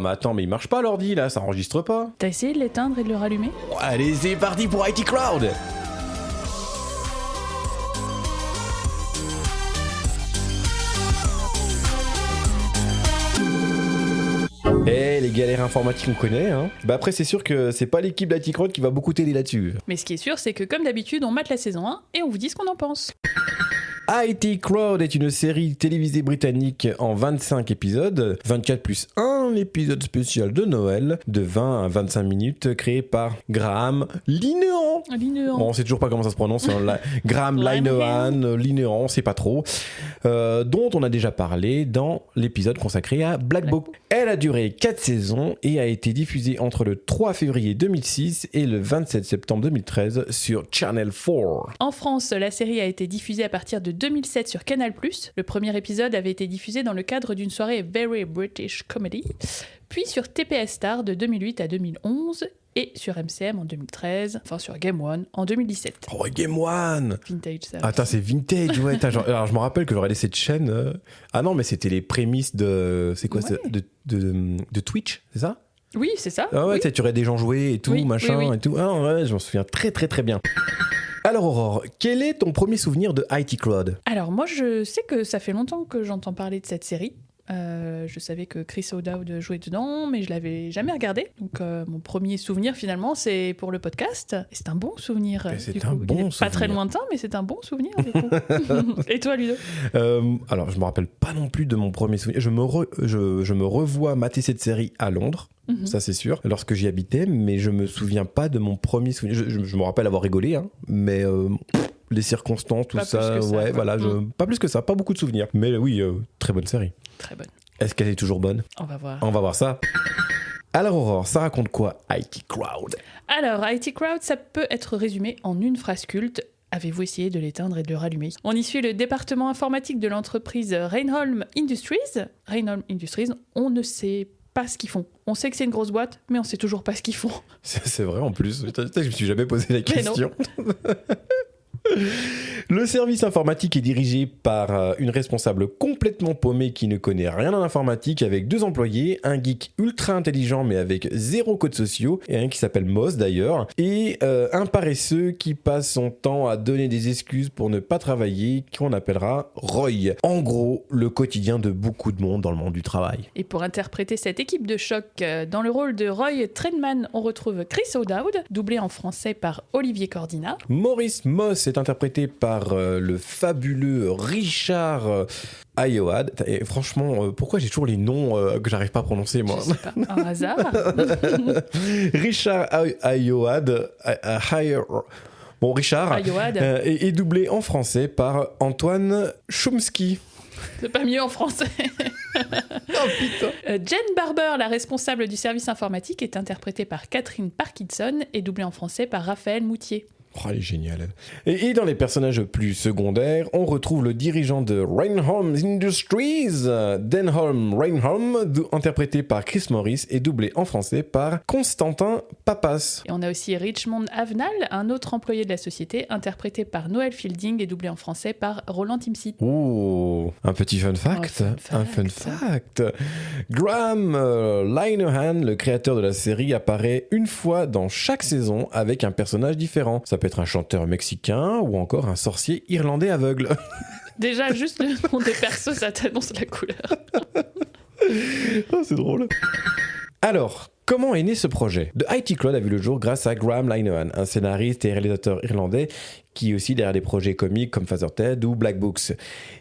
mais attends, mais il marche pas l'ordi là, ça enregistre pas. T'as essayé de l'éteindre et de le rallumer ? Allez, c'est parti pour IT Crowd. Eh, les galères informatiques on connaît, hein. Bah après c'est sûr que c'est pas l'équipe d'IT Crowd qui va beaucoup t'aider là-dessus. Mais ce qui est sûr, c'est que comme d'habitude, on mate la saison 1 et on vous dit ce qu'on en pense. IT Crowd est une série télévisée britannique en 25 épisodes, 24 plus un épisode spécial de Noël, de 20 à 25 minutes, créé par Graham Linehan. Bon, on sait toujours pas comment ça se prononce, hein, Graham Linehan, Linehan, on sait pas trop, dont on a déjà parlé dans l'épisode consacré à Black Book. Elle a duré 4 saisons et a été diffusée entre le 3 février 2006 et le 27 septembre 2013 sur Channel 4. En France, la série a été diffusée à partir de 2007 sur Canal+. Le premier épisode avait été diffusé dans le cadre d'une soirée Very British Comedy, puis sur TPS Star de 2008 à 2011 et sur MCM en 2013, enfin sur Game One en 2017. Oh, Game One! Vintage, ça. Attends, c'est vintage, ouais. Alors, je me rappelle que j'aurais laissé cette chaîne. Ah non, mais c'était les prémices de. C'est quoi Ouais. de Twitch, c'est ça? Oui, c'est ça. Ah ouais, oui. tu aurais des gens jouer et tout, Oui, machin oui, oui. et tout. Ah ouais, je m'en souviens très très très bien. Alors Aurore, quel est ton premier souvenir de IT Crowd? Alors moi, je sais que ça fait longtemps que j'entends parler de cette série. Je savais que Chris O'Dowd jouait dedans, mais je l'avais jamais regardé. Donc mon premier souvenir finalement, c'est pour le podcast. Et c'est un bon souvenir. C'est du un coup. bon Il est souvenir. pas très lointain, mais c'est un bon souvenir du coup. Et toi, Ludo? Alors, je me rappelle pas non plus de mon premier souvenir. Je me revois mater cette série à Londres. Ça c'est sûr, lorsque j'y habitais, mais je me souviens pas de mon premier souvenir. Je me rappelle avoir rigolé, hein, mais les circonstances, tout Pas ça, plus que ça, ouais, quoi. voilà, pas plus que ça, pas beaucoup de souvenirs. Mais oui, très bonne série. Très bonne. Est-ce qu'elle est toujours bonne? On va voir. On va voir ça. Alors Aurore, ça raconte quoi IT Crowd? Alors, IT Crowd, ça peut être résumé en une phrase culte. Avez-vous essayé de l'éteindre et de le rallumer? On y suit le département informatique de l'entreprise Rainholm Industries. Rainholm Industries, on ne sait pas ce qu'ils font. On sait que c'est une grosse boîte, mais on sait toujours pas ce qu'ils font. C'est vrai en plus, je me suis jamais posé la Mais non. question. Le service informatique est dirigé par une responsable complètement paumée qui ne connaît rien en informatique, avec 2 employés, un geek ultra intelligent mais avec 0 codes sociaux, et un qui s'appelle Moss d'ailleurs, et un paresseux qui passe son temps à donner des excuses pour ne pas travailler, qu'on appellera Roy. En gros, le quotidien de beaucoup de monde dans le monde du travail. Et pour interpréter cette équipe de choc, dans le rôle de Roy Tredman, on retrouve Chris O'Dowd, doublé en français par Olivier Cordina. Maurice Moss est interprété par le fabuleux Richard Ayoade. Et franchement, pourquoi j'ai toujours les noms que j'arrive pas à prononcer, moi? Je sais pas, un hasard. Richard Ayoade. Bon, Richard Ayoade. est doublé en français par Antoine Chomsky. C'est pas mieux en français. Oh putain. Jen Barber, la responsable du service informatique, est interprétée par Catherine Parkinson et doublée en français par Raphaël Moutier. Oh, elle est géniale. Et dans les personnages plus secondaires, on retrouve le dirigeant de Rainholm Industries, Denholm Rainholm, interprété par Chris Morris et doublé en français par Constantin Papas. Et on a aussi Richmond Avenal, un autre employé de la société, interprété par Noël Fielding et doublé en français par Roland Timsit. Oh, un petit fun fact. Un fun fact. Graham Linehan, le créateur de la série, apparaît une fois dans chaque saison avec un personnage différent. Ça peut être un chanteur mexicain ou encore un sorcier irlandais aveugle. Déjà, juste le nom des persos, ça t'annonce la couleur. Oh, c'est drôle. Alors, comment est né ce projet? The IT Crowd a vu le jour grâce à Graham Linehan, un scénariste et réalisateur irlandais qui est aussi derrière des projets comiques comme Father Ted ou Black Books.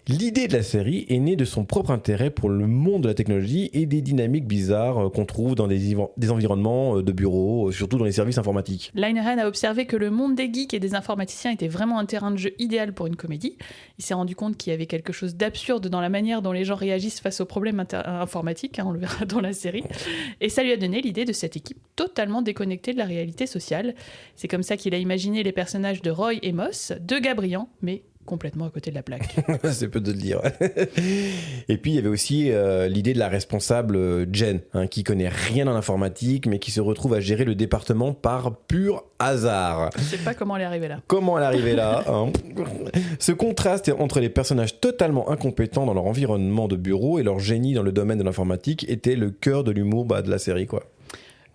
L'idée de la série est née de son propre intérêt pour le monde de la technologie et des dynamiques bizarres qu'on trouve dans des environnements de bureaux, surtout dans les services informatiques. Linehan a observé que le monde des geeks et des informaticiens était vraiment un terrain de jeu idéal pour une comédie. Il s'est rendu compte qu'il y avait quelque chose d'absurde dans la manière dont les gens réagissent face aux problèmes informatiques, on le verra dans la série, et ça lui a donné l'idée de cette équipe totalement déconnectée de la réalité sociale. C'est comme ça qu'il a imaginé les personnages de Roy et Moss, 2 gars brillants, mais complètement à côté de la plaque. C'est peu de le dire. Et puis il y avait aussi l'idée de la responsable Jen, qui connaît rien en informatique, mais qui se retrouve à gérer le département par pur hasard. Je sais pas comment elle est arrivée là. Comment elle est arrivée là, Ce contraste entre les personnages totalement incompétents dans leur environnement de bureau et leur génie dans le domaine de l'informatique était le cœur de l'humour de la série, quoi.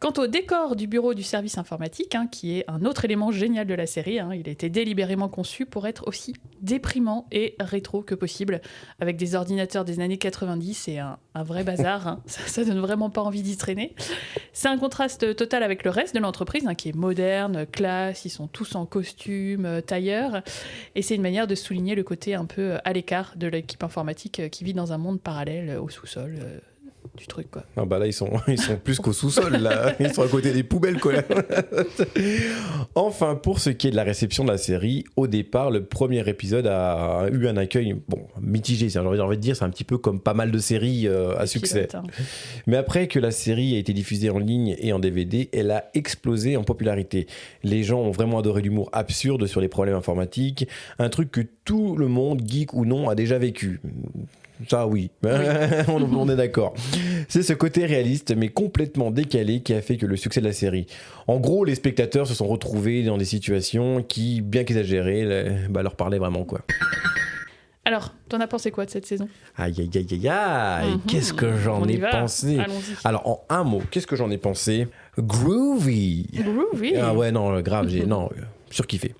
Quant au décor du bureau du service informatique, qui est un autre élément génial de la série, il a été délibérément conçu pour être aussi déprimant et rétro que possible, avec des ordinateurs des années 90 et un vrai bazar. Ça donne vraiment pas envie d'y traîner. C'est un contraste total avec le reste de l'entreprise, qui est moderne, classe, ils sont tous en costume, tailleur, et c'est une manière de souligner le côté un peu à l'écart de l'équipe informatique qui vit dans un monde parallèle au sous-sol. Du truc, quoi. Ah bah là ils sont plus qu'au sous-sol là. Ils sont à côté des poubelles, quoi. Enfin, pour ce qui est de la réception de la série, au départ le premier épisode a eu un accueil mitigé, j'ai envie de dire, c'est un petit peu comme pas mal de séries à succès. Mais après que la série a été diffusée en ligne et en DVD, elle a explosé en popularité. Les gens ont vraiment adoré l'humour absurde sur les problèmes informatiques, un truc que tout le monde, geek ou non, a déjà vécu. Ça oui, on est d'accord. C'est ce côté réaliste mais complètement décalé qui a fait que le succès de la série. En gros, les spectateurs se sont retrouvés dans des situations qui, bien qu'exagérées, leur parlaient vraiment, quoi. Alors, t'en as pensé quoi de cette saison ? Aïe, qu'est-ce que j'en ai pensé ? Allons-y. Alors, en un mot, qu'est-ce que j'en ai pensé ? Groovy. Ah ouais, non, grave, surkiffé.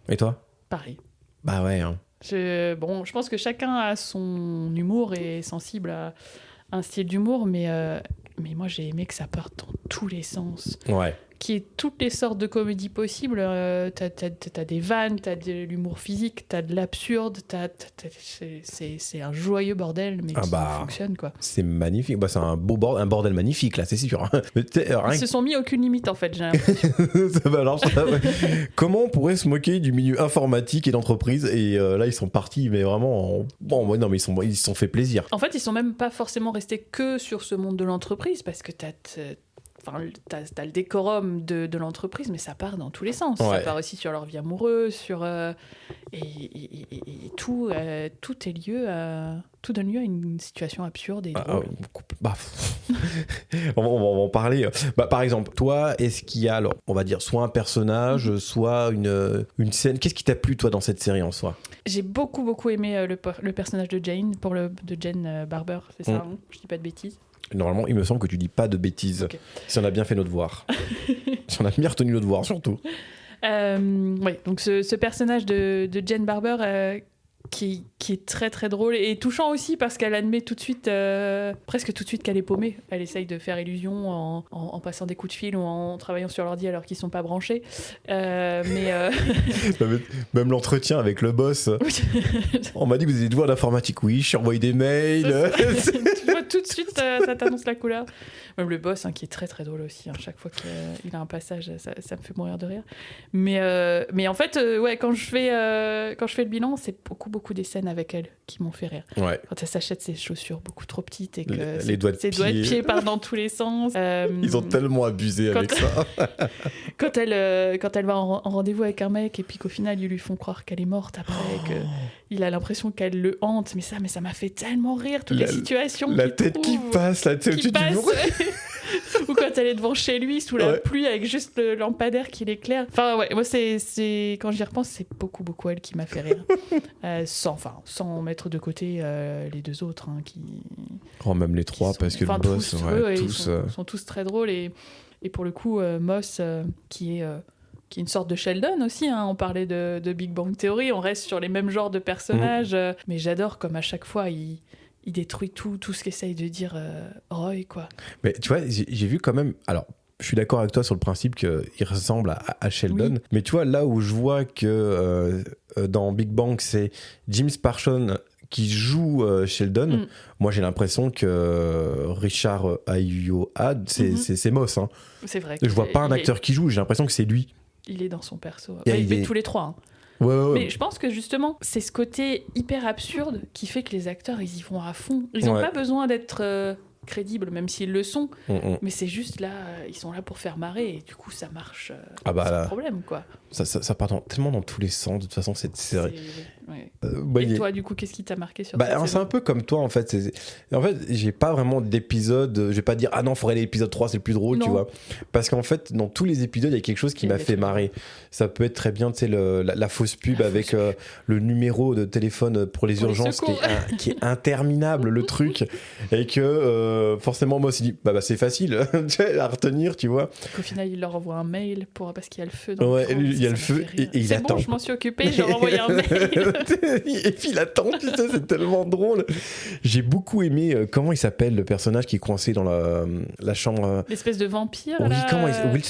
Et toi ? Pareil. Bah ouais, je pense que chacun a son humour et est sensible à un style d'humour, mais moi j'ai aimé que ça parte dans tous les sens. Ouais. Qui est toutes les sortes de comédies possibles. T'as des vannes, t'as de l'humour physique, t'as de l'absurde, c'est un joyeux bordel, mais qui fonctionne, quoi. C'est magnifique. C'est un bordel magnifique, là, c'est sûr. Ils se sont mis aucune limite, en fait, j'ai l'impression. Comment on pourrait se moquer du milieu informatique et d'entreprise ? Et là, ils sont partis, mais vraiment... non, mais ils se sont fait plaisir. En fait, ils sont même pas forcément restés que sur ce monde de l'entreprise, parce que t'as le décorum de l'entreprise, mais ça part dans tous les sens. Ouais. Ça part aussi sur leur vie amoureuse, et tout donne lieu à une situation absurde et drôle. On va en parler. Par exemple, toi, est-ce qu'il y a, alors, on va dire, soit un personnage, soit une scène. Qu'est-ce qui t'a plu, toi, dans cette série en soi ? J'ai beaucoup aimé le personnage de Jane, de Jane Barber, c'est ça, je dis pas de bêtises. Normalement, il me semble que tu dis pas de bêtises. Okay. Si on a bien fait notre devoir. Si on a bien retenu notre devoir, surtout. Oui, donc ce personnage de Jane Barber qui est très très drôle et touchant aussi parce qu'elle admet presque tout de suite qu'elle est paumée. Elle essaye de faire illusion en passant des coups de fil ou en travaillant sur l'ordi alors qu'ils sont pas branchés. Mais même l'entretien avec le boss. On m'a dit que vous étiez doué en informatique. Oui, je suis envoyé des mails. Tu vois tout de suite, ça t'annonce la couleur. Même le boss, qui est très très drôle aussi. Chaque fois qu'il a un passage, ça me fait mourir de rire. Mais en fait, quand je fais le bilan, c'est beaucoup des scènes avec elle qui m'ont fait rire. Ouais. Quand elle s'achète ses chaussures beaucoup trop petites et que ses doigts de pied partent dans tous les sens. Ils ont tellement abusé avec ça. Quand elle va en rendez-vous avec un mec et puis qu'au final ils lui font croire qu'elle est morte après, qu'il a l'impression qu'elle le hante, mais ça m'a fait tellement rire, toutes les situations. La tête qui passe, la tête au-dessus du mur. Ou quand elle est devant chez lui sous la pluie avec juste le lampadaire qui l'éclaire. Enfin moi c'est quand j'y repense, c'est beaucoup elle qui m'a fait rire. Sans mettre de côté les deux autres qui même les trois parce que le boss tous sont tous très drôles et pour le coup Moss qui est une sorte de Sheldon aussi, on parlait de Big Bang Theory, on reste sur les mêmes genres de personnages, mais j'adore comme à chaque fois il détruit tout ce qu'essaye de dire Roy, quoi. Mais tu vois, j'ai vu quand même... Alors, je suis d'accord avec toi sur le principe qu'il ressemble à Sheldon, mais tu vois, là où je vois que dans Big Bang, c'est Jim Parsons qui joue Sheldon, moi j'ai l'impression que Richard Ayoade, c'est Moss. C'est vrai. Je vois pas un acteur qui joue, j'ai l'impression que c'est lui. Il est dans son perso. Il fait tous les trois. Ouais. Mais je pense que justement, c'est ce côté hyper absurde qui fait que les acteurs, ils y vont à fond. Ils n'ont pas besoin d'être crédibles, même s'ils le sont. Mais c'est juste là, ils sont là pour faire marrer et du coup, ça marche sans problème, quoi. Ça part tellement dans tous les sens, de toute façon, cette série. Et toi, du coup, qu'est-ce qui t'a marqué sur cette c'est saison? un peu comme toi, en fait. En fait, j'ai pas vraiment d'épisode. Je vais pas dire, ah non, faudrait l'épisode 3, c'est le plus drôle, tu vois. Parce qu'en fait, dans tous les épisodes, il y a quelque chose qui m'a fait marrer. Ça peut être très bien, tu sais, la fausse pub avec le numéro de téléphone pour les urgences qui est interminable, le truc. Et que forcément, moi, on s'est dit, c'est facile à retenir, tu vois. Au final, il leur envoie un mail parce qu'il y a le feu dans le il y a le feu et il attend. Bon, je m'en suis occupé, j'ai renvoyé un mail. Et puis il attend, tu sais, c'est tellement drôle. J'ai beaucoup aimé, comment il s'appelle le personnage qui est coincé dans la chambre. L'espèce de vampire. Oui, là, comment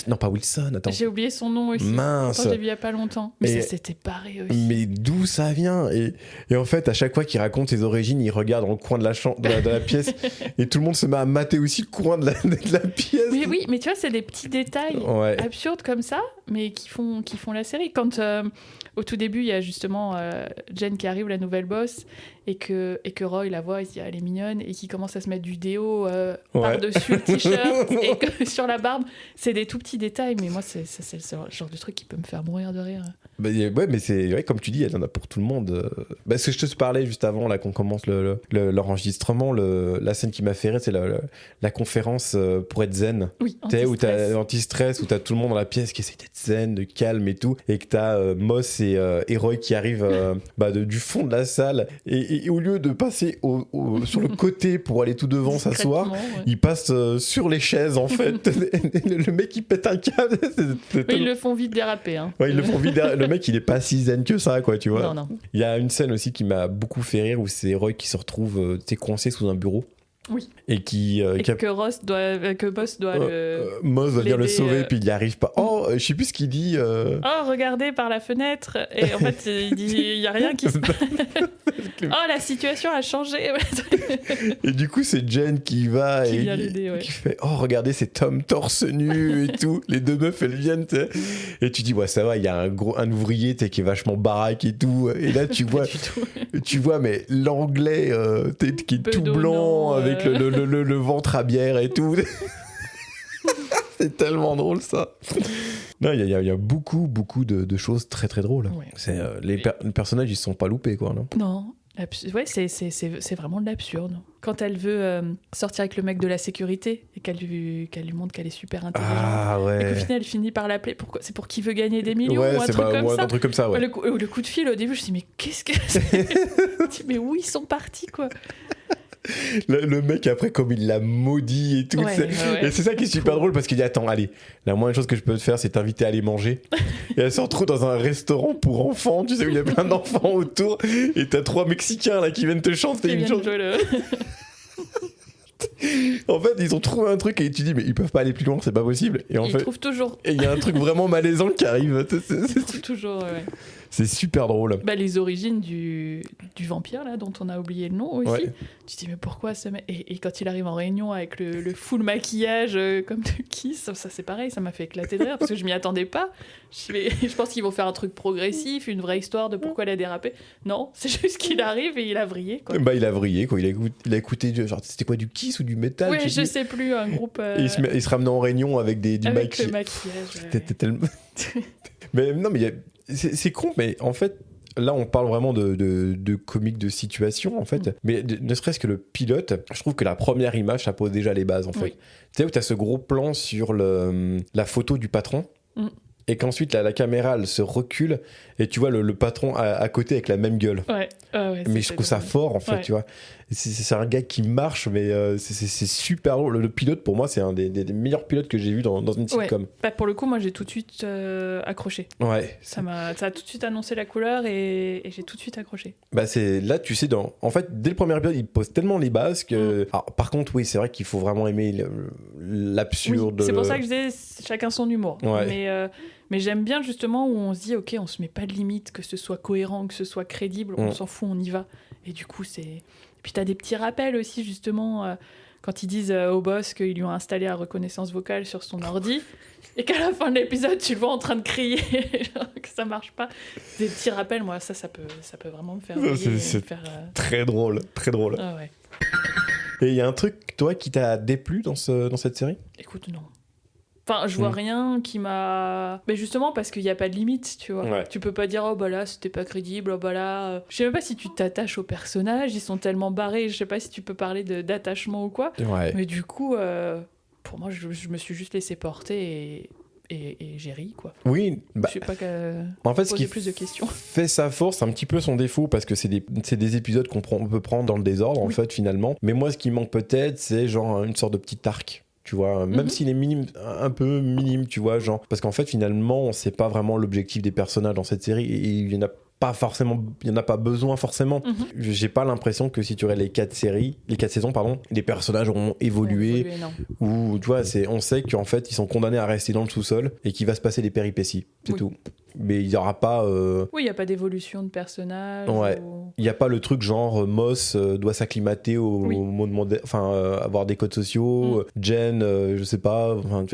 non, pas Wilson, attends. J'ai oublié son nom aussi. Mince. Attends, j'ai vu il y a pas longtemps. Mais ça s'était barré aussi. Mais d'où ça vient et en fait, à chaque fois qu'il raconte ses origines, il regarde dans le coin de la chambre, de la pièce, et tout le monde se met à mater aussi le coin de la pièce. Mais oui, mais tu vois, c'est des petits détails absurdes comme ça, mais qui font la série. Quand au tout début, il y a justement Jen qui arrive, la nouvelle boss, et que Roy la voit, il se dit elle est mignonne, et qui commence à se mettre du déo par-dessus le t-shirt et que sur la barbe, c'est des tout petits détails, mais moi c'est le genre de truc qui peut me faire mourir de rire. Mais c'est comme tu dis, il y en a pour tout le monde. Ce que je te parlais juste avant là qu'on commence l'enregistrement, la scène qui m'a fait rire, c'est la conférence pour être zen. Oui, où t'as anti-stress, où t'as tout le monde dans la pièce qui essaie d'être zen, de calme et tout, et que t'as Moss et Roy qui arrivent du fond de la salle, et au lieu de passer sur le côté pour aller tout devant s'asseoir, ils passent sur les chaises en fait. Le mec il pète un câble. Ils le font vite déraper. Hein. Ouais, ils le font vite déraper. Le mec il est pas si zen que ça, quoi, tu vois. Non. Il y a une scène aussi qui m'a beaucoup fait rire où c'est Roy qui se retrouve coincé sous un bureau. Oui. Et que Boss doit Moss va venir le sauver, puis il n'y arrive pas. Oh, je sais plus ce qu'il dit. Oh, regardez par la fenêtre. Et en fait, il dit il n'y a rien qui se passe. Oh, la situation a changé. Et du coup, c'est Jen qui va qui fait oh, regardez, c'est Tom torse nu et tout. Les deux meufs, elles viennent. T'sais. Et tu dis, ouais, ça va, il y a un ouvrier qui est vachement baraque et tout. Et là, tu vois, mais l'anglais qui est tout blanc avec le ventre à bière et tout. C'est tellement drôle ça. Non, il y a beaucoup de choses très très drôles. Ouais. Les personnages ils se sont pas loupés quoi, non? Non. Ouais, c'est vraiment de l'absurde. Quand elle veut sortir avec le mec de la sécurité et qu'elle lui montre qu'elle est super intelligente, et qu'au final elle finit par l'appeler, c'est pour qu'il veut gagner des millions ou un truc comme ça. Ouais. Le coup de fil au début, je me suis dit mais qu'est-ce que c'est? Mais où ils sont partis quoi? Le mec après comme il l'a maudit et tout, et c'est ça qui est super drôle parce qu'il dit attends, allez, la moindre chose que je peux te faire c'est t'inviter à aller manger. Et elle se retrouve dans un restaurant pour enfants, tu sais, où il y a plein d'enfants autour, et t'as 3 Mexicains là qui viennent te chanter une chanson. En fait, ils ont trouvé un truc et tu dis mais ils peuvent pas aller plus loin, c'est pas possible. Et en fait, trouvent toujours. Et il y a un truc vraiment malaisant qui arrive. Ils trouvent toujours. Ouais. C'est super drôle. Les origines du vampire là, dont on a oublié le nom aussi. Ouais. Tu te dis mais pourquoi ce mec et quand il arrive en réunion avec le full maquillage comme de Kiss, ça c'est pareil, ça m'a fait éclater de rire parce que je m'y attendais pas. Je pense qu'ils vont faire un truc progressif, une vraie histoire de pourquoi elle a dérapé. Non, c'est juste qu'il arrive et il a vrillé quoi. Il a vrillé quoi. Il a écouté genre c'était quoi, du Kiss ou du métal? Oui, je sais plus, un groupe. Il se ramenait en réunion avec du maquillage. Le maquillage. C'était tellement. Mais non, mais c'est con, mais en fait, là, on parle vraiment de comique de situation, en fait. Mais ne serait-ce que le pilote, je trouve que la première image, ça pose déjà les bases, en fait. Tu sais, où tu as ce gros plan sur la photo du patron, et qu'ensuite, la caméra, elle se recule, et tu vois le patron à côté avec la même gueule. Ouais, mais je trouve ça fort, en fait, tu vois. C'est un gars qui marche, mais c'est super drôle. Le pilote, pour moi, c'est un des meilleurs pilotes que j'ai vu dans une sitcom. Pour le coup, moi, j'ai tout de suite accroché. Ouais. Ça a tout de suite annoncé la couleur et j'ai tout de suite accroché. Là, tu sais, en fait, dès le premier épisode, il pose tellement les bases que... Alors, par contre, oui, c'est vrai qu'il faut vraiment aimer l'absurde. Oui, c'est pour ça que je disais chacun son humour. Ouais. Mais j'aime bien justement où on se dit, ok, on se met pas de limite, que ce soit cohérent, que ce soit crédible, on s'en fout, on y va. Et du coup, c'est... Puis t'as des petits rappels aussi, justement, quand ils disent au boss qu'ils lui ont installé la reconnaissance vocale sur son ordi, et qu'à la fin de l'épisode, tu le vois en train de crier, genre, que ça marche pas. Des petits rappels, moi, ça peut vraiment me faire rire. C'est très drôle, très drôle. Ah ouais. Et il y a un truc, toi, qui t'a déplu dans cette série ? Écoute, non. Enfin, je vois rien qui m'a... Mais justement, parce qu'il n'y a pas de limite, tu vois. Ouais. Tu peux pas dire, oh bah là, c'était pas crédible, oh bah là... Je sais même pas si tu t'attaches aux personnages, ils sont tellement barrés, je sais pas si tu peux parler d'attachement ou quoi. Ouais. Mais du coup, pour moi, je me suis juste laissé porter et j'ai ri, quoi. Oui, Je sais pas qu'à en fait, ce poser qui plus de questions. fait sa force, c'est un petit peu son défaut, parce que c'est des épisodes on peut prendre dans le désordre, en fait, finalement. Mais moi, ce qui manque peut-être, c'est genre une sorte de petit arc. Tu vois, même s'il est minime, un peu minime, tu vois, genre, parce qu'en fait, finalement, on sait pas vraiment l'objectif des personnages dans cette série, et il y en a pas forcément, il y en a pas besoin forcément. J'ai pas l'impression que si tu aurais les 4 saisons, pardon, les personnages auront évolué, ou tu vois, on sait qu'en fait, ils sont condamnés à rester dans le sous-sol et qu'il va se passer des péripéties, c'est tout. Mais il y aura pas. Oui, il y a pas d'évolution de personnage. Ouais. Il y a pas le truc genre Moss doit s'acclimater au monde moderne, enfin avoir des codes sociaux. Jen, je sais pas. Enfin,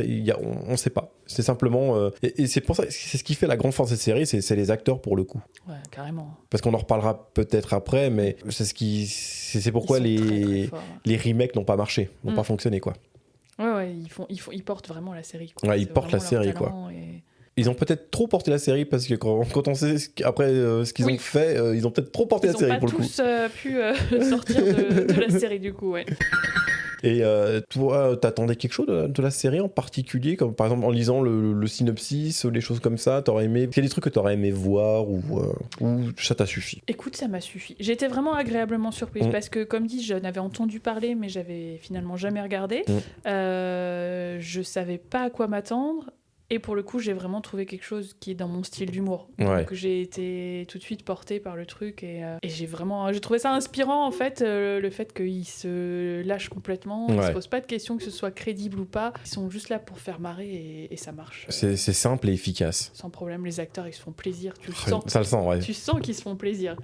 on sait pas. C'est simplement et c'est pour ça, c'est ce qui fait la grande force de cette série, c'est les acteurs pour le coup. Ouais, carrément. Parce qu'on en reparlera peut-être après, mais c'est pourquoi les remakes n'ont pas marché, n'ont pas fonctionné, quoi. Ouais, ils portent vraiment la série, quoi. Ouais, ils portent la série, quoi. Ils ont peut-être trop porté la série, parce que quand on sait après ce qu'ils ont fait, ils ont peut-être trop porté la série pour le coup. Ils n'ont pas tous pu sortir de la série, du coup, ouais. Et toi, t'attendais quelque chose de la série en particulier, comme par exemple en lisant le synopsis, les choses comme ça, t'aurais aimé... Quel est des trucs que t'aurais aimé voir ou ça t'a suffi? Écoute, ça m'a suffi. J'ai été vraiment agréablement surprise parce que, comme dit, j'en avais entendu parler, mais j'avais finalement jamais regardé. Je savais pas à quoi m'attendre. Et pour le coup, j'ai vraiment trouvé quelque chose qui est dans mon style d'humour. Ouais. Donc j'ai été tout de suite portée par le truc et j'ai trouvé ça inspirant en fait, le fait qu'ils se lâchent complètement, ils se posent pas de questions que ce soit crédible ou pas, ils sont juste là pour faire marrer et ça marche. C'est simple et efficace. Sans problème, les acteurs ils se font plaisir, tu le sens. Ça le sent, ouais. Tu sens qu'ils se font plaisir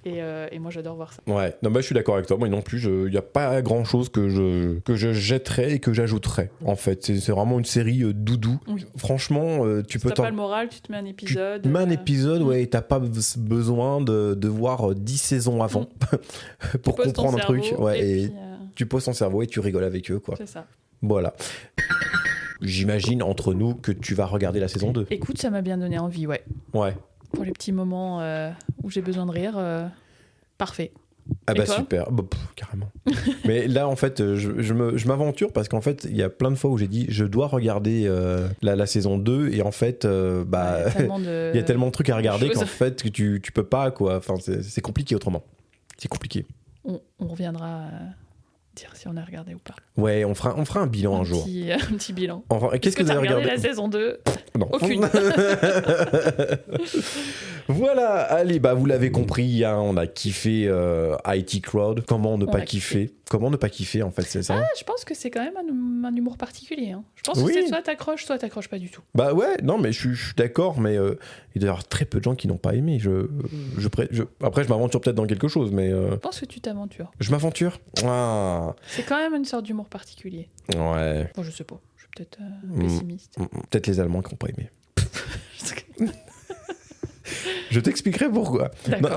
et moi j'adore voir ça. Ouais, non, bah, je suis d'accord avec toi, moi non plus, il n'y a pas grand chose que je jetterais et que j'ajouterais en fait. C'est vraiment une série doudou. Oui. Franchement, tu peux... T'as pas le moral, tu te mets un épisode. Tu te mets un épisode, ouais, et t'as pas besoin de voir 10 saisons avant pour comprendre un truc. Ouais, et puis, tu poses ton cerveau et tu rigoles avec eux, quoi. C'est ça. Voilà. J'imagine, entre nous, que tu vas regarder la saison 2. Écoute, ça m'a bien donné envie, ouais. Ouais. Pour les petits moments où j'ai besoin de rire, parfait. Ah bah super, carrément. Mais là en fait je m'aventure parce qu'en fait il y a plein de fois où j'ai dit je dois regarder la saison 2 et en fait il y a tellement de trucs à regarder qu'en fait que tu peux pas, quoi. Enfin c'est compliqué autrement. C'est compliqué. On reviendra dire si on a regardé ou pas. Ouais, on fera un bilan un jour. Un petit bilan. Enfin, qu'est-ce que vous avez regardé la saison 2 ? Non. Aucune. Voilà, allez, bah vous l'avez compris, hein, on a kiffé IT Crowd. Comment ne pas kiffer ? Comment ne pas kiffer, en fait, c'est ça ? Ah, je pense que c'est quand même un humour particulier. Hein. Je pense que c'est soit t'accroches pas du tout. Bah ouais, non, mais je suis d'accord, mais il doit y avoir très peu de gens qui n'ont pas aimé. Après, je m'aventure peut-être dans quelque chose, mais... Je pense que tu t'aventures. Je m'aventure ? Ah. C'est quand même une sorte d'humour particulier. Ouais. Bon, je sais pas, je suis peut-être pessimiste. Peut-être les Allemands qui n'ont pas aimé. Je t'expliquerai pourquoi.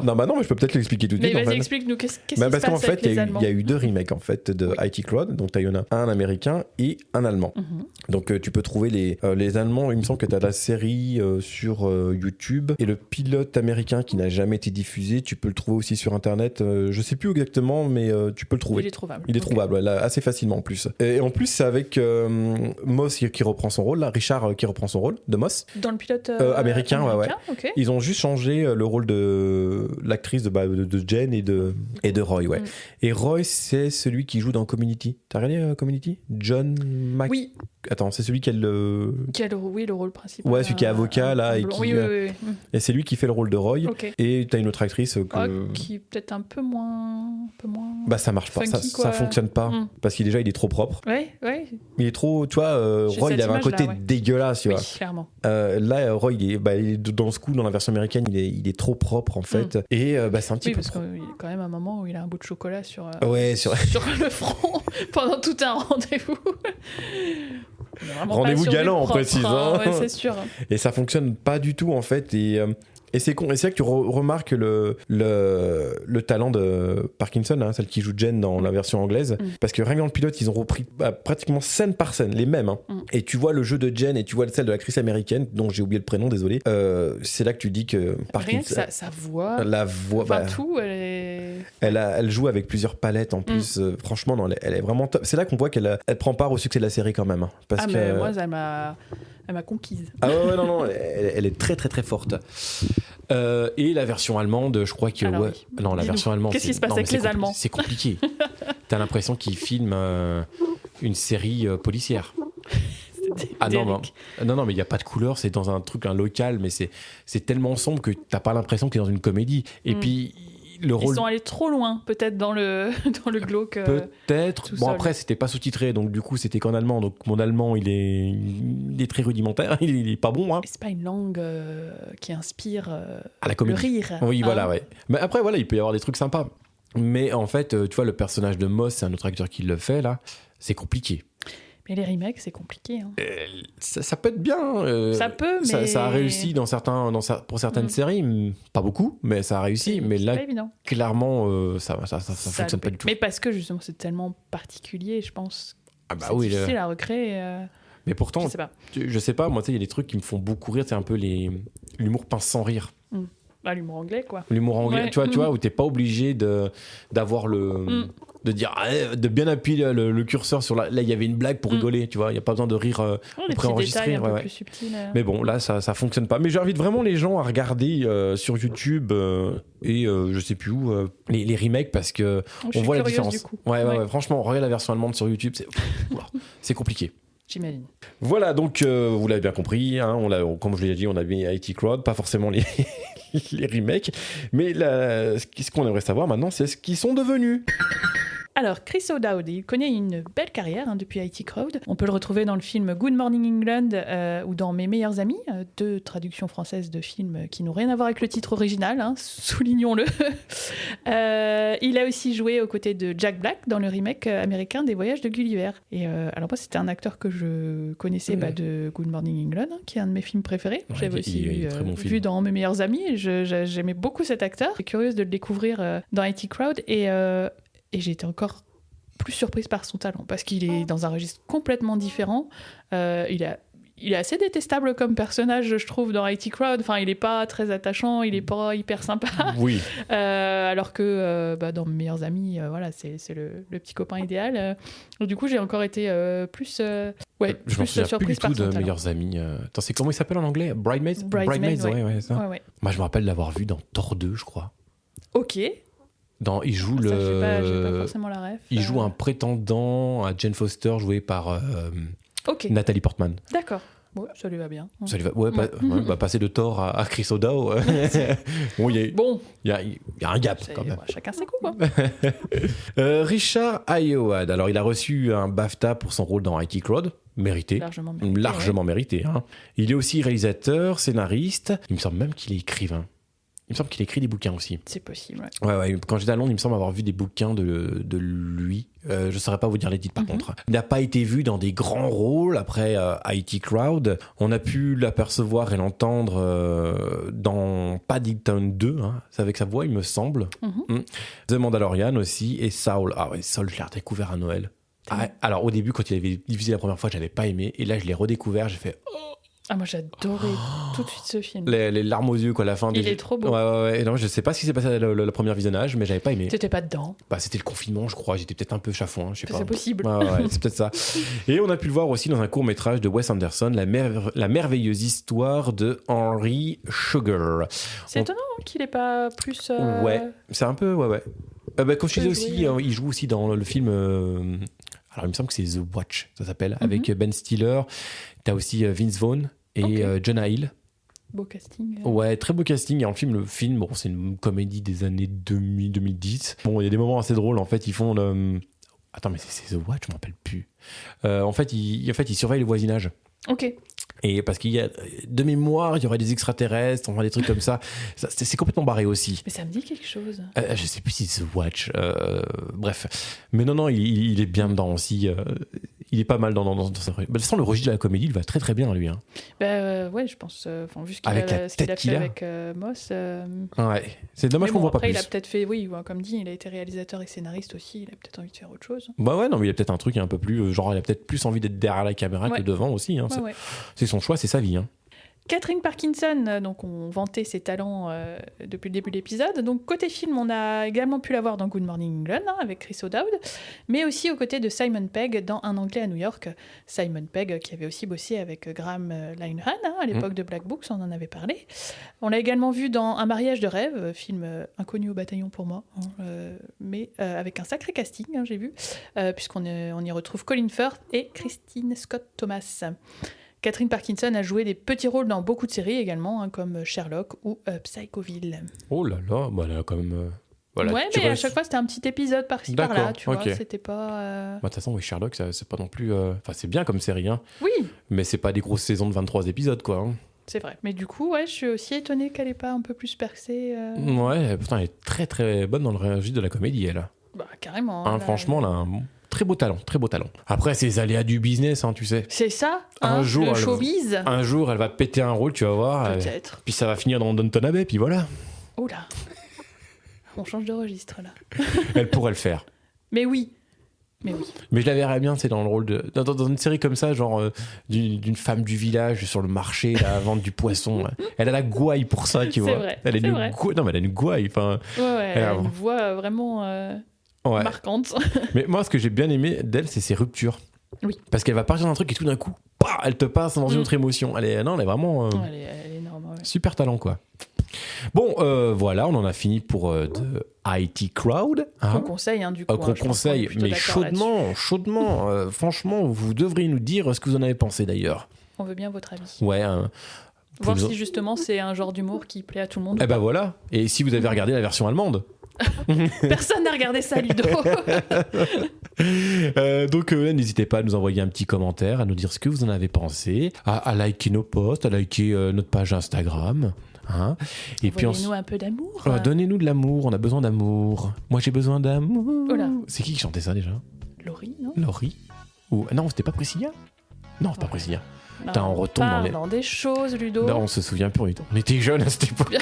Non, mais je peux peut-être l'expliquer tout de suite. Mais vas-y, explique-nous, qu'est-ce qui se passe qu'en fait, avec les Allemands ? Il y a eu 2 remakes en fait, de IT Crowd. Donc, il y en a un américain et un allemand. Donc, tu peux trouver les Allemands. Il me semble que tu as la série sur YouTube. Et le pilote américain qui n'a jamais été diffusé, tu peux le trouver aussi sur Internet. Je sais plus exactement, mais tu peux le trouver. Il est trouvable. Il est trouvable, là, assez facilement en plus. Et en plus, c'est avec Moss qui reprend son rôle, là, Richard qui reprend son rôle de Moss. Dans le pilote américain, ouais. Okay. Ils ont juste changé le rôle de l'actrice de Jen et de Roy, ouais. Et Roy, c'est celui qui joue dans Community. T'as regardé Community ? John Mac... Oui. Attends, c'est celui qui a le rôle principal. Ouais, celui qui est avocat, là. Et et c'est lui qui fait le rôle de Roy. Okay. Et t'as une autre actrice qui est peut-être un peu moins... Bah, ça marche pas, funky, ça fonctionne pas. Parce qu'il est trop propre. Ouais. Il est trop... Tu vois, Roy, il avait un côté dégueulasse, tu vois. Oui, clairement. Là, Roy, il est dans ce coup, dans la version américaine, il est trop propre, en fait. Et c'est un petit peu... parce qu'il y a quand même un moment où il a un bout de chocolat sur sur le front pendant tout un rendez-vous. Rendez-vous galant, en précisant. Ouais, c'est sûr. Et ça fonctionne pas du tout, en fait. Et Et c'est con. Et c'est là que tu remarques le talent de Parkinson, hein, celle qui joue Jen dans la version anglaise. Parce que rien que dans le pilote, ils ont repris pratiquement scène par scène, les mêmes. Hein. Et tu vois le jeu de Jen et tu vois celle de l'actrice américaine, dont j'ai oublié le prénom, désolé. C'est là que tu dis que Parkinson. Rien que sa voix. La voix. Enfin, tout, elle est. Elle joue avec plusieurs palettes en plus. Franchement, non, elle est vraiment top. C'est là qu'on voit qu'elle prend part au succès de la série quand même. Hein, parce mais que... moi, elle m'a conquise. Ah ouais, non, elle est très très très forte. Et la version allemande, je crois que... Alors, ouais. oui. Non, la Dis-nous, version allemande... qu'est-ce qui se passe avec les Allemands ? C'est compliqué. T'as l'impression qu'ils filment une série policière. Ah non, mais il n'y a pas de couleur, c'est dans un local, mais c'est tellement sombre que t'as pas l'impression que t'es dans une comédie. Et puis... Ils sont allés trop loin, peut-être, dans le glauque. Peut-être. Bon, après, c'était pas sous-titré, donc du coup, c'était qu'en allemand. Donc mon allemand, il est très rudimentaire, il est pas bon. Hein. Mais c'est pas une langue qui inspire à la comédie. Le rire. Oui, voilà, ouais. Mais après, voilà, il peut y avoir des trucs sympas. Mais en fait, tu vois, le personnage de Moss, c'est un autre acteur qui le fait, là. C'est compliqué. Mais les remakes, c'est compliqué. Hein. Ça peut être bien. Ça peut, mais... Ça a réussi pour certaines séries. Pas beaucoup, mais ça a réussi. Mais là, clairement, ça fonctionne pas du tout. Mais parce que, justement, c'est tellement particulier, je pense. Ah bah c'est difficile à recréer. Mais pourtant, je sais pas, moi, tu sais, il y a des trucs qui me font beaucoup rire. C'est un peu l'humour pince sans rire. L'humour anglais, quoi. L'humour anglais, ouais. tu vois, où t'es pas obligé d'avoir de dire de bien appuyer le curseur sur là il y avait une blague pour rigoler, tu vois, il y a pas besoin de rire préenregistré, un peu plus subtil. Mais bon, là ça fonctionne pas. Mais j'invite vraiment les gens à regarder sur YouTube et je sais plus où les remakes, parce que on voit la différence. Du coup. Ouais, franchement, regarde la version allemande sur YouTube, c'est compliqué. J'imagine. Voilà, donc vous l'avez bien compris, hein, comme je l'ai dit, on a mis IT Crowd, pas forcément les remakes, mais ce qu'on aimerait savoir maintenant, c'est ce qu'ils sont devenus. Alors, Chris O'Dowd, il connaît une belle carrière depuis IT Crowd. On peut le retrouver dans le film Good Morning England ou dans Mes meilleurs amis, deux traductions françaises de films qui n'ont rien à voir avec le titre original, hein, soulignons-le. Il a aussi joué aux côtés de Jack Black dans le remake américain des Voyages de Gulliver. Et alors moi, c'était un acteur que je connaissais de Good Morning England, hein, qui est un de mes films préférés. Ouais, j'avais aussi vu dans Mes meilleurs amis. Et j'aimais beaucoup cet acteur. Je suis curieuse de le découvrir dans IT Crowd et j'ai été encore plus surprise par son talent, parce qu'il est dans un registre complètement différent. Il est assez détestable comme personnage, je trouve, dans IT Crowd. Enfin, il est pas très attachant, il est pas hyper sympa. Oui. Alors que dans Mes meilleurs amis, voilà, c'est le petit copain idéal. Du coup, j'ai encore été plus je m'en souviens surprise plus du tout de talent. Meilleurs amis. Attends, c'est comment il s'appelle en anglais? Bridesmaids, ouais, ça. Ouais. Moi, je me rappelle l'avoir vu dans Thor 2, je crois. Ok. Il joue j'ai pas forcément la ref. Il joue un prétendant à Jane Foster, joué par Nathalie Portman. D'accord. Ouais, ça lui va bien. Ça lui va. Ouais, passer de Thor à Chris O'Dowd. Bon, il y a un gap quand même. Chacun ses coups, quoi. Richard Ayoade. Alors, il a reçu un BAFTA pour son rôle dans IT Crowd. Mérité. Largement mérité. Hein. Il est aussi réalisateur, scénariste. Il me semble même qu'il est écrivain. Il me semble qu'il écrit des bouquins aussi. C'est possible, ouais. Quand j'étais à Londres, il me semble avoir vu des bouquins de lui. Je ne saurais pas vous dire les titres, par contre. Il n'a pas été vu dans des grands rôles après IT Crowd. On a pu l'apercevoir et l'entendre dans Paddington 2. Hein. C'est avec sa voix, il me semble. The Mandalorian aussi. Et Saul. Ah ouais, Saul, je l'ai redécouvert à Noël. Alors, au début, quand il avait diffusé la première fois, je n'avais pas aimé. Et là, je l'ai redécouvert. J'ai fait... Ah, moi j'adorais tout de suite ce film. Les larmes aux yeux, quoi, à la fin. Il est trop beau. Ouais. Non, je sais pas ce qui s'est passé le premier visionnage, mais j'avais pas aimé. T'étais pas dedans. C'était le confinement, je crois. J'étais peut-être un peu chafouin, je sais pas. C'est possible. Ouais, c'est peut-être ça. Et on a pu le voir aussi dans un court-métrage de Wes Anderson, la merveilleuse histoire de Henry Sugar. C'est étonnant qu'il ait pas plus... Ouais, c'est un peu... Ouais. Comme je disais aussi, il joue aussi dans le film... Alors, il me semble que c'est The Watch, ça s'appelle, avec Ben Stiller. T'as aussi Vince Vaughn et Jonah Hill. Beau casting. Ouais, très beau casting. Et en film, bon, c'est une comédie des années 2010. Bon, il y a des moments assez drôles. En fait, ils font Attends, mais c'est The Watch, je m'en rappelle plus. En fait, ils surveillent le voisinage. Ok. Et parce qu'il y a de mémoire, il y aurait des extraterrestres, des trucs comme ça. C'est complètement barré aussi. Mais ça me dit quelque chose. Je sais plus si c'est The Watch. Bref. Mais non, il est bien dedans aussi. il est pas mal dans sa... Bah, de toute façon, le registre de la comédie, il va très très bien, lui. Hein. Ouais, je pense. Vu ce Avec la ce qu'il a tête qu'il fait a. avec Moss. Ouais, c'est dommage qu'on voit pas après, plus. il a peut-être fait, oui, comme dit, il a été réalisateur et scénariste aussi. Il a peut-être envie de faire autre chose. Bah ouais, non, mais il a peut-être un truc un peu plus... genre, il a peut-être plus envie d'être derrière la caméra que devant aussi. Hein. Ouais. C'est son choix, c'est sa vie. Hein. Catherine Parkinson, donc on vantait ses talents depuis le début de l'épisode. Donc côté film, on a également pu la voir dans Good Morning England avec Chris O'Dowd, mais aussi aux côtés de Simon Pegg dans Un Anglais à New York. Simon Pegg qui avait aussi bossé avec Graham Linehan à l'époque de Black Books, on en avait parlé. On l'a également vu dans Un mariage de rêve, film inconnu au bataillon pour moi, mais avec un sacré casting, j'ai vu, puisqu'on y retrouve Colin Firth et Christine Scott Thomas. Catherine Parkinson a joué des petits rôles dans beaucoup de séries également, comme Sherlock ou Psychoville. Oh là là, bah là, quand même... Voilà, ouais, mais à chaque fois, c'était un petit épisode par-ci par-là, tu vois. C'était pas... De toute façon, oui, Sherlock, c'est pas non plus... Enfin, c'est bien comme série, hein. Oui. Mais c'est pas des grosses saisons de 23 épisodes, quoi. Hein. C'est vrai. Mais du coup, je suis aussi étonnée qu'elle ait pas un peu plus percé. Ouais, pourtant, elle est très très bonne dans le registre de la comédie, elle. Bah, carrément. Hein, franchement, là... Très beau talent, très beau talent. Après, c'est les aléas du business, hein, tu sais. C'est ça, un jour, le showbiz. Un jour, elle va péter un rôle, tu vas voir. Peut-être. Puis ça va finir dans Downton Abbey, puis voilà. Oh là. On change de registre, là. Elle pourrait le faire. Mais oui. Mais je la verrais bien, c'est dans le rôle de... Dans une série comme ça, genre d'une femme du village sur le marché, là, à vendre du poisson. Elle a la gouaille pour ça, tu vois. C'est vrai. Elle a non, mais elle a une gouaille. Ouais, elle a une voix vraiment... marquante. Mais moi, ce que j'ai bien aimé d'elle, c'est ses ruptures. Oui. Parce qu'elle va partir d'un truc et tout d'un coup, elle te passe dans une autre émotion. Elle est vraiment... Elle est énorme. Ouais. Super talent, quoi. Bon, voilà, on en a fini pour The IT Crowd. Qu'on conseille, du coup. Qu'on conseille, mais chaudement. Franchement, vous devriez nous dire ce que vous en avez pensé, d'ailleurs. On veut bien votre avis. Ouais. Voir si, justement, c'est un genre d'humour qui plaît à tout le monde. Eh ben voilà. Et si vous avez regardé la version allemande. Personne n'a regardé ça, Ludo. Donc n'hésitez pas à nous envoyer un petit commentaire, à nous dire ce que vous en avez pensé, à liker nos posts, à liker notre page Instagram. Hein. Et puis donnez-nous un peu d'amour. Donnez-nous de l'amour, on a besoin d'amour. Moi j'ai besoin d'amour. Voilà. C'est qui chantait ça déjà? Laurie, non? Laurie? Non, c'était pas Priscilla? Non, c'est pas Priscilla. Non, on retombe dans des choses, Ludo. Non, on se souvient plus. On était jeunes à cette époque.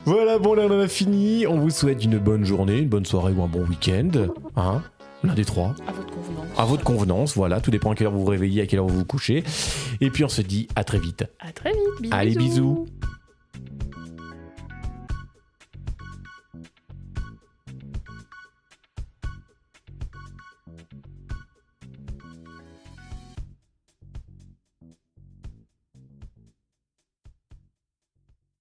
Voilà, bon, là, on en a fini. On vous souhaite une bonne journée, une bonne soirée ou un bon week-end. Hein, l'un des trois. À votre convenance. À votre convenance, voilà. Tout dépend à quelle heure vous vous réveillez, à quelle heure vous vous couchez. Et puis, on se dit à très vite. À très vite. Bisous. Allez, bisous.